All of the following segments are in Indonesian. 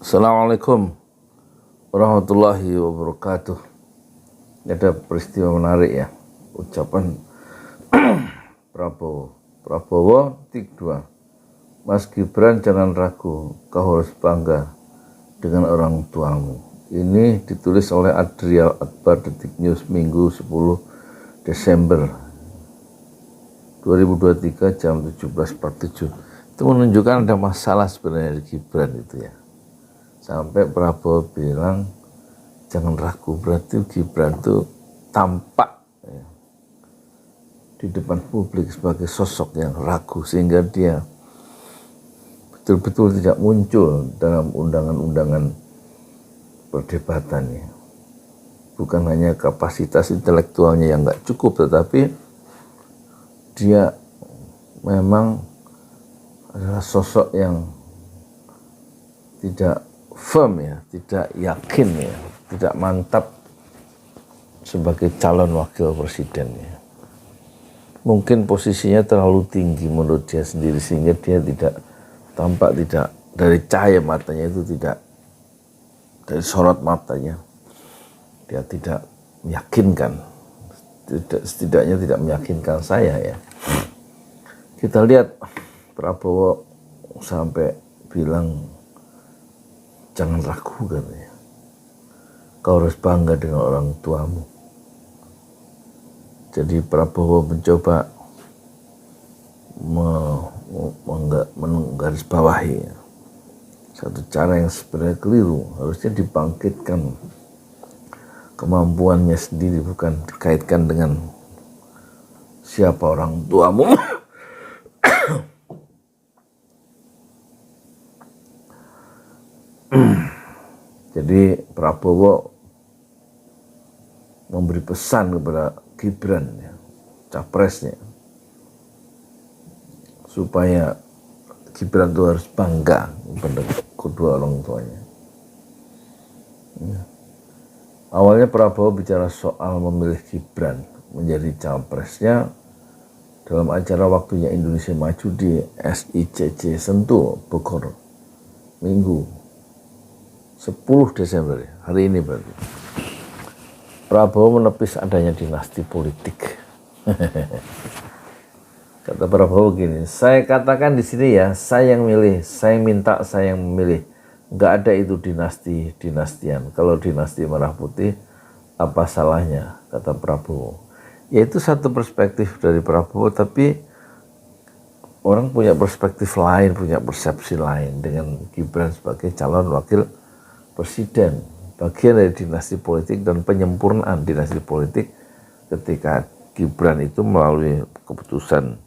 Assalamualaikum warahmatullahi wabarakatuh. Ada peristiwa menarik ya, ucapan Prabowo tik 2. Mas Gibran jangan ragu, kau harus bangga dengan orang tuamu. Ini ditulis oleh Adrial Akbar, Detik News, Minggu 10 Desember 2023 jam 17.47. Itu menunjukkan ada masalah sebenarnya di Gibran itu ya. Sampai Prabowo bilang jangan ragu, berarti Gibran itu tampak ya, di depan publik sebagai sosok yang ragu, sehingga dia betul-betul tidak muncul dalam undangan-undangan perdebatannya. Bukan hanya kapasitas intelektualnya yang nggak cukup, tetapi dia memang adalah sosok yang tidak firm ya, tidak yakin ya, tidak mantap sebagai calon wakil presiden ya. Mungkin posisinya terlalu tinggi menurut dia sendiri, sehingga dia tidak tampak, tidak dari cahaya matanya itu, tidak dari sorot matanya, dia tidak meyakinkan, setidaknya tidak meyakinkan saya ya. Kita lihat Prabowo sampai bilang jangan ragu katanya, kau harus bangga dengan orang tuamu. Jadi Prabowo mencoba menggarisbawahi satu cara yang sebenarnya keliru. Harusnya dibangkitkan kemampuannya sendiri, bukan dikaitkan dengan siapa orang tuamu. Jadi Prabowo memberi pesan kepada Gibran ya, capresnya, supaya Gibran itu harus bangga kepada kedua orang tuanya. Ya. Awalnya Prabowo bicara soal memilih Gibran menjadi capresnya dalam acara Waktunya Indonesia Maju di SICC Sentul, Bogor, Minggu 10 Desember, hari ini berarti. Prabowo menepis adanya dinasti politik. Kata Prabowo gini, saya katakan di sini ya, saya yang milih, saya minta saya yang memilih. Nggak ada itu dinastian. Kalau dinasti merah putih, apa salahnya? Kata Prabowo. Ya itu satu perspektif dari Prabowo, tapi orang punya perspektif lain, punya persepsi lain dengan Gibran sebagai calon wakil presiden, bagian dari dinasti politik dan penyempurnaan dinasti politik ketika Gibran itu melalui keputusan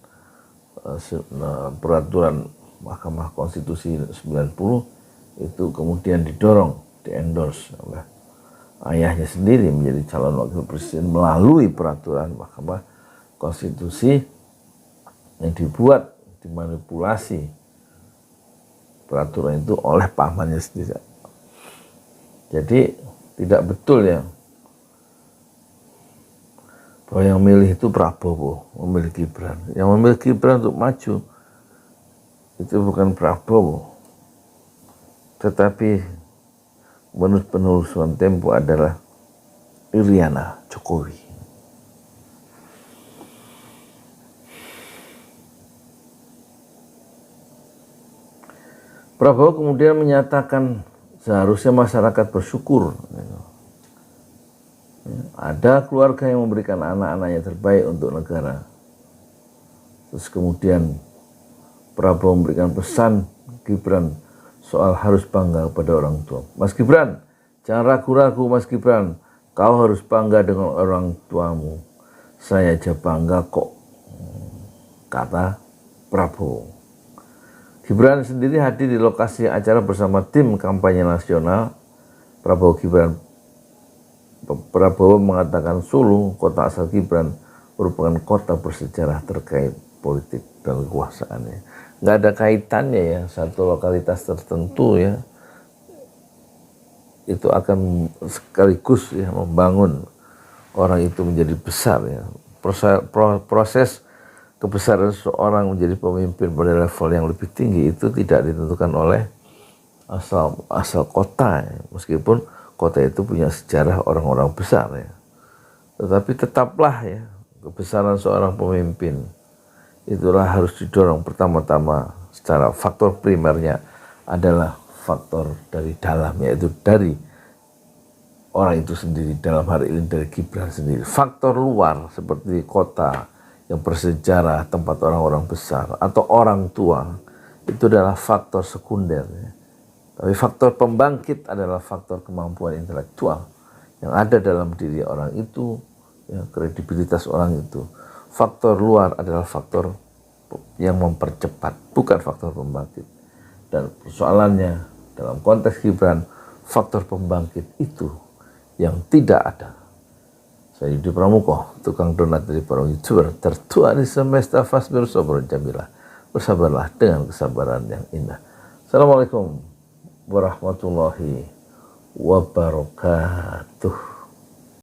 peraturan Mahkamah Konstitusi 90 itu kemudian didorong, di-endorse oleh ayahnya sendiri menjadi calon wakil presiden melalui peraturan Mahkamah Konstitusi yang dibuat, dimanipulasi peraturan itu oleh pamannya sendiri. Jadi tidak betul ya bahwa yang memilih itu Prabowo, memilih Gibran. Yang memilih Gibran untuk maju itu bukan Prabowo, tetapi menurut penelusuran Tempo adalah Iriana Jokowi. Prabowo kemudian menyatakan seharusnya masyarakat bersyukur. Ada keluarga yang memberikan anak-anaknya terbaik untuk negara. Terus kemudian Prabowo memberikan pesan Gibran soal harus bangga kepada orang tua. Mas Gibran, jangan ragu-ragu Mas Gibran, kau harus bangga dengan orang tuamu. Saya aja bangga kok, kata Prabowo. Gibran sendiri hadir di lokasi acara bersama tim kampanye nasional. Prabowo mengatakan Solo, kota asal Gibran, merupakan kota bersejarah terkait politik dan kekuasaannya. Nggak ada kaitannya ya, satu lokalitas tertentu ya, itu akan sekaligus ya membangun orang itu menjadi besar ya. Proses kebesaran seorang menjadi pemimpin pada level yang lebih tinggi itu tidak ditentukan oleh asal kota ya. Meskipun kota itu punya sejarah orang-orang besar ya. Tetapi tetaplah ya, kebesaran seorang pemimpin itulah harus didorong pertama-tama secara faktor primernya adalah faktor dari dalam, yaitu dari orang itu sendiri, dalam hal ini dari Gibran sendiri. Faktor luar seperti kota yang bersejarah, tempat orang-orang besar atau orang tua, itu adalah faktor sekunder ya. Tapi faktor pembangkit adalah faktor kemampuan intelektual yang ada dalam diri orang itu, ya, kredibilitas orang itu. Faktor luar adalah faktor yang mempercepat, bukan faktor pembangkit. Dan persoalannya dalam konteks Gibran, faktor pembangkit itu yang tidak ada. Saya Yudi Pramuko, tukang donat dari para YouTuber tertua di semesta Fasbir Sobrun Jamilah. Bersabarlah dengan kesabaran yang indah. Assalamualaikum warahmatullahi wabarakatuh.